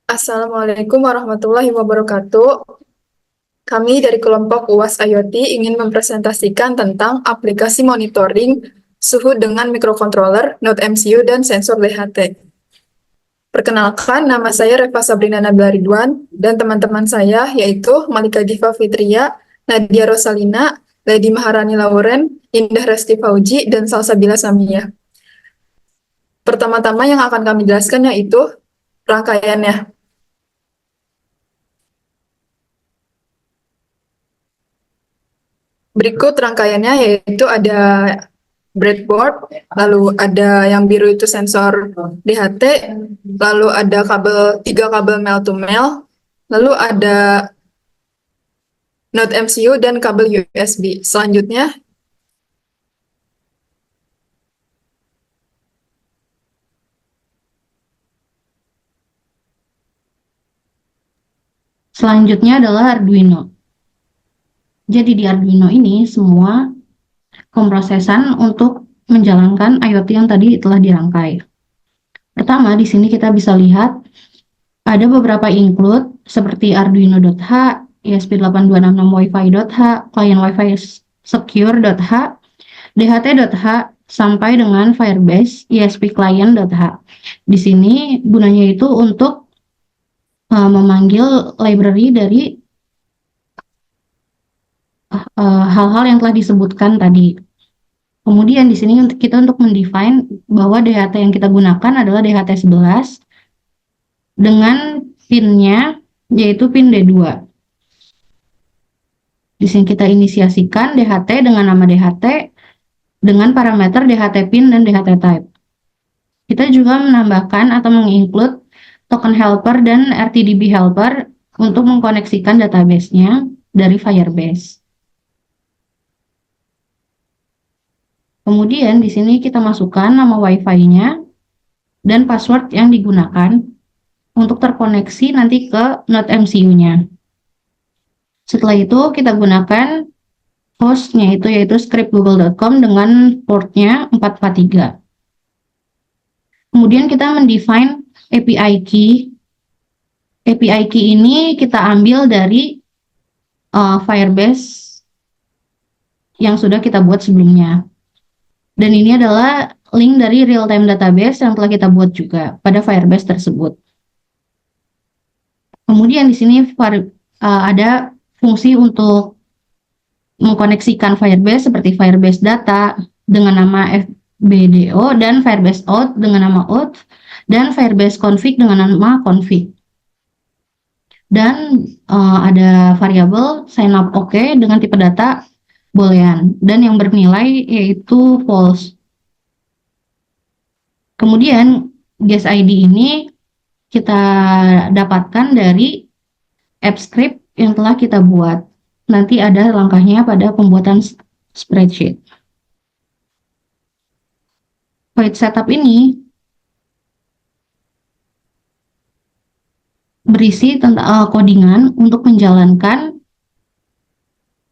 Assalamualaikum warahmatullahi wabarakatuh. Kami dari kelompok UAS IoT ingin mempresentasikan tentang aplikasi monitoring suhu dengan microcontroller, Node MCU, dan sensor DHT. Perkenalkan, nama saya Reva Sabrina Nabila Ridwan, dan teman-teman saya yaitu Malika Diva Fitria, Nadia Rosalina, Lady Maharani Lauren, Indah Resti Fauji, dan Salsabila Samia. Pertama-tama yang akan kami jelaskan yaitu rangkaiannya. Berikut rangkaiannya yaitu ada breadboard, lalu ada yang biru itu sensor DHT, lalu ada tiga kabel male to male, lalu ada Node MCU dan kabel USB. Selanjutnya, Selanjutnya adalah Arduino. Jadi di Arduino ini semua pemrosesan untuk menjalankan IoT yang tadi telah dirangkai. Pertama, di sini kita bisa lihat ada beberapa include seperti Arduino.h, ESP8266 Wi-Fi.h, Client Wi-Fi Secure.h, DHT.h, sampai dengan Firebase ESP Client.h. Di sini gunanya itu untuk memanggil library dari hal-hal yang telah disebutkan tadi. Kemudian di sini kita untuk mendefine bahwa DHT yang kita gunakan adalah DHT11 dengan pinnya yaitu pin D2. Di sini kita inisiasikan DHT dengan nama DHT dengan parameter DHT pin dan DHT type. Kita juga menambahkan atau menginclude token helper dan RTDB helper untuk mengkoneksikan database-nya dari Firebase. Kemudian di sini kita masukkan nama Wi-Fi-nya dan password yang digunakan untuk terkoneksi nanti ke Node MCU-nya. Setelah itu kita gunakan hostnya yaitu scriptgoogle.com dengan portnya 443. Kemudian kita mendefine API key. API key ini kita ambil dari Firebase yang sudah kita buat sebelumnya. Dan ini adalah link dari real-time database yang telah kita buat juga pada Firebase tersebut. Kemudian di sini ada fungsi untuk mengkoneksikan Firebase seperti Firebase data dengan nama FBDO dan Firebase out dengan nama out dan Firebase config dengan nama config. Dan ada variabel sign up OK dengan tipe data boolean dan yang bernilai yaitu false. Kemudian guest ID ini kita dapatkan dari app script yang telah kita buat. Nanti ada langkahnya pada pembuatan spreadsheet. Void setup ini berisi tentang codingan untuk menjalankan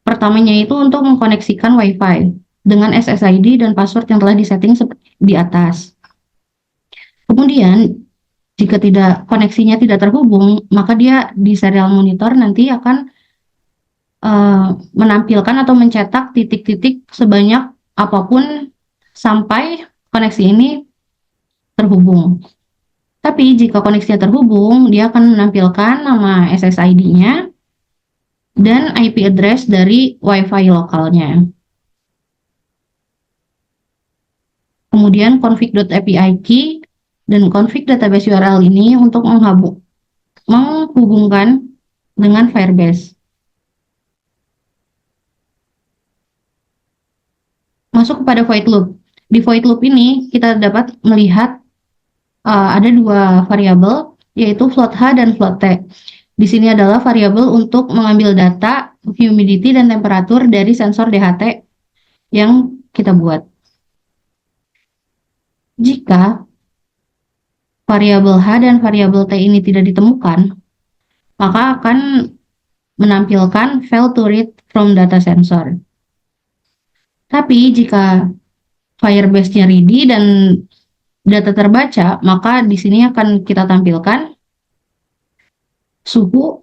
pertamanya itu untuk mengkoneksikan Wi-Fi dengan SSID dan password yang telah disetting di atas. Kemudian jika koneksinya tidak terhubung, maka dia di serial monitor nanti akan menampilkan atau mencetak titik-titik sebanyak apapun sampai koneksi ini terhubung. Tapi jika koneksinya terhubung, dia akan menampilkan nama SSID-nya dan IP address dari Wi-Fi lokalnya. Kemudian config.api key dan config database URL ini untuk menghubungkan dengan Firebase. Masuk kepada void loop. Di void loop ini kita dapat melihat ada dua variabel yaitu float H dan float T. Di sini adalah variabel untuk mengambil data humidity dan temperatur dari sensor DHT yang kita buat. Jika variabel H dan variabel T ini tidak ditemukan, maka akan menampilkan fail to read from data sensor. Tapi jika Firebase-nya ready dan data terbaca, maka di sini akan kita tampilkan suhu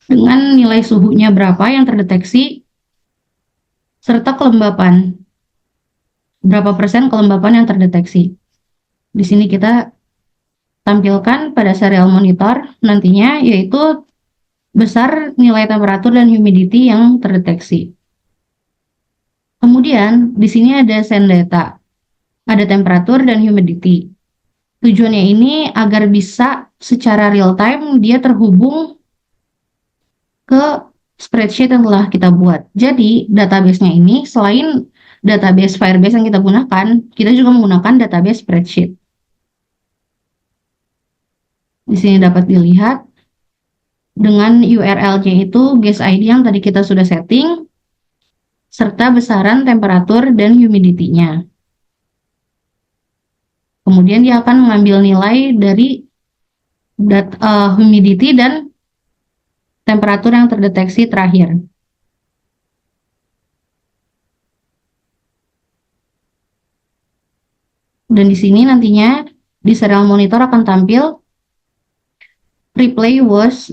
dengan nilai suhunya berapa yang terdeteksi, serta kelembapan, berapa persen kelembapan yang terdeteksi. Di sini kita tampilkan pada serial monitor nantinya, yaitu besar nilai temperatur dan humidity yang terdeteksi. Kemudian di sini ada send data, ada temperatur dan humidity. Tujuannya ini agar bisa secara real time dia terhubung ke spreadsheet yang telah kita buat. Jadi database-nya ini selain database Firebase yang kita gunakan, kita juga menggunakan database spreadsheet. Di sini dapat dilihat dengan URL-nya itu guest ID yang tadi kita sudah setting, serta besaran temperatur dan humidity-nya. Kemudian dia akan mengambil nilai dari humidity dan temperatur yang terdeteksi terakhir. Dan di sini nantinya di serial monitor akan tampil replay was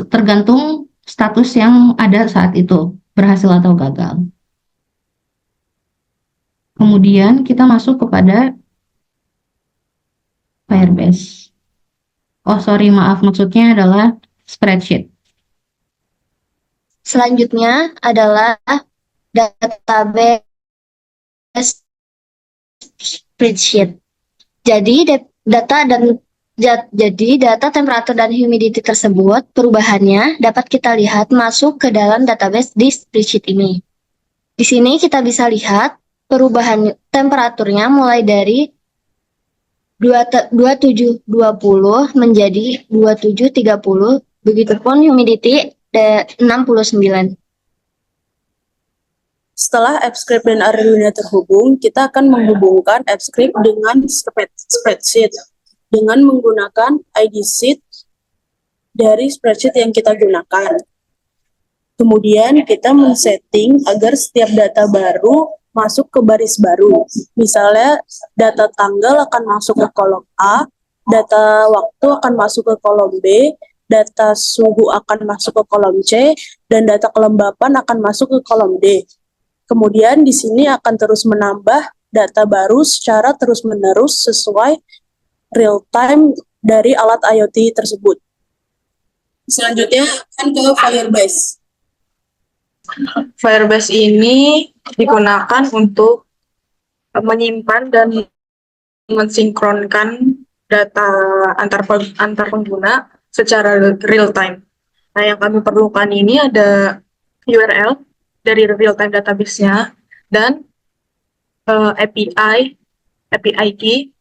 tergantung status yang ada saat itu, berhasil atau gagal. Kemudian kita masuk kepada Firebase. Oh sorry, maaf, maksudnya adalah spreadsheet. Selanjutnya adalah database spreadsheet. Jadi data temperatur dan humidity tersebut perubahannya dapat kita lihat masuk ke dalam database di spreadsheet ini. Di sini kita bisa lihat perubahan temperaturnya mulai dari 2720 menjadi 2730, begitupun humidity 69. Setelah AppScript dan Arduino terhubung, kita akan menghubungkan AppScript dengan spreadsheet dengan menggunakan ID sheet dari spreadsheet yang kita gunakan. Kemudian kita men-setting agar setiap data baru masuk ke baris baru. Misalnya data tanggal akan masuk ke kolom A, data waktu akan masuk ke kolom B, data suhu akan masuk ke kolom C, dan data kelembapan akan masuk ke kolom D. Kemudian di sini akan terus menambah data baru secara terus-menerus sesuai real time dari alat IoT tersebut. Selanjutnya akan ke Firebase. Firebase ini digunakan untuk menyimpan dan mensinkronkan data antar pengguna secara real time. Nah, yang kami perlukan ini ada URL dari real time database-nya dan API key,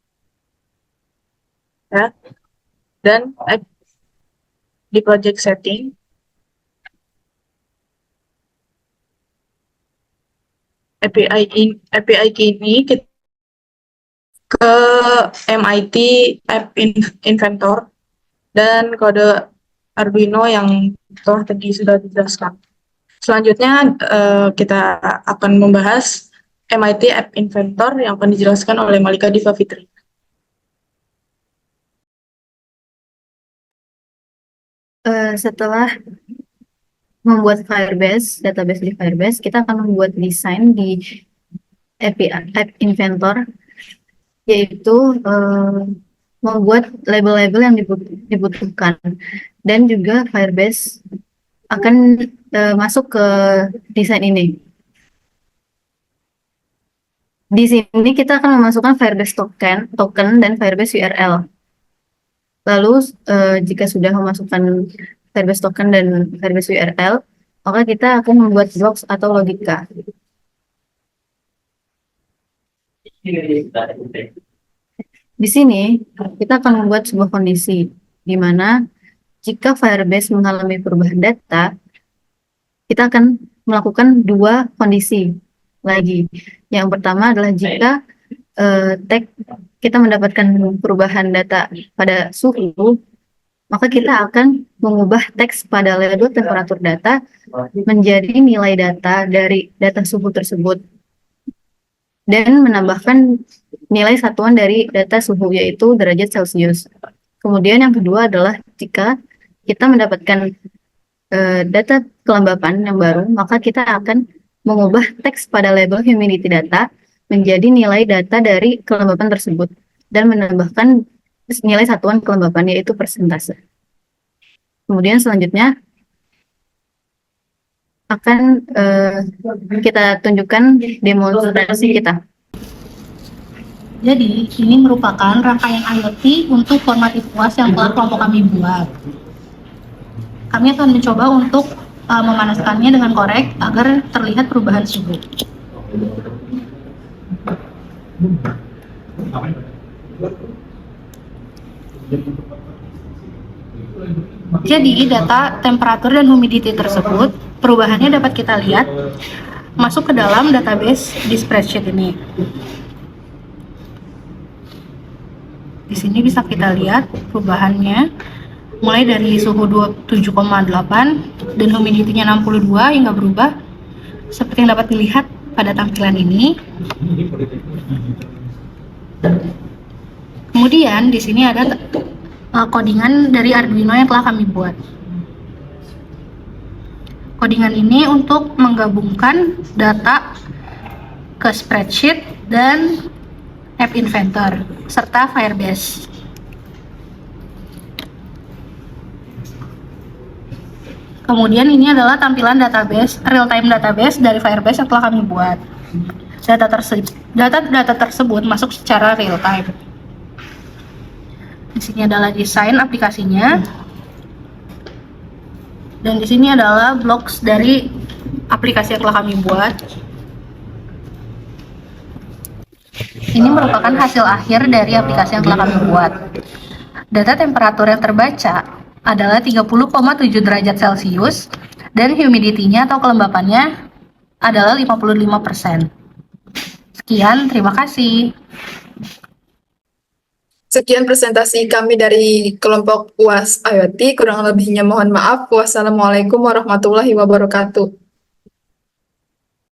ya, dan di project setting. API key ini kita ke MIT App Inventor dan kode Arduino yang telah tadi sudah dijelaskan. Selanjutnya kita akan membahas MIT App Inventor yang akan dijelaskan oleh Malika Diva Fitri. Setelah membuat Firebase, database di Firebase, kita akan membuat desain di API App Inventor, yaitu membuat label-label yang dibutuhkan. Dan juga Firebase akan masuk ke desain ini. Di sini kita akan memasukkan Firebase token dan Firebase URL. Lalu jika sudah memasukkan Firebase token dan Firebase URL, maka kita akan membuat blocks atau logika. Di sini kita akan membuat sebuah kondisi di mana jika Firebase mengalami perubahan data, kita akan melakukan dua kondisi lagi. Yang pertama adalah jika tag kita mendapatkan perubahan data pada suhu, maka kita akan mengubah teks pada label temperatur data menjadi nilai data dari data suhu tersebut dan menambahkan nilai satuan dari data suhu, yaitu derajat Celcius. Kemudian yang kedua adalah jika kita mendapatkan data kelembapan yang baru, maka kita akan mengubah teks pada label humidity data menjadi nilai data dari kelembapan tersebut dan menambahkan nilai satuan kelembapan yaitu persentase. Kemudian selanjutnya akan kita tunjukkan demonstrasi kita. Jadi, ini merupakan rangkaian IoT untuk formatif UAS yang telah kelompok kami buat. Kami akan mencoba untuk memanaskannya dengan korek agar terlihat perubahan suhu. Jadi, data temperatur dan humidity tersebut, perubahannya dapat kita lihat masuk ke dalam database di spreadsheet ini. Di sini bisa kita lihat perubahannya mulai dari suhu 27,8 dan humidity-nya 62 hingga berubah seperti yang dapat dilihat pada tampilan ini. Kemudian di sini ada codingan dari Arduino yang telah kami buat. Codingan ini untuk menggabungkan data ke spreadsheet dan App Inventor serta Firebase. Kemudian ini adalah tampilan database, real-time database dari Firebase yang telah kami buat. Data tersebut masuk secara real-time. Di sini adalah desain aplikasinya. Dan di sini adalah blocks dari aplikasi yang telah kami buat. Ini merupakan hasil akhir dari aplikasi yang telah kami buat. Data temperatur yang terbaca adalah 30,7 derajat Celcius dan humidity-nya atau kelembapannya adalah 55%. Sekian, terima kasih. Sekian presentasi kami dari kelompok UAS IoT. Kurang lebihnya mohon maaf. Wassalamualaikum warahmatullahi wabarakatuh.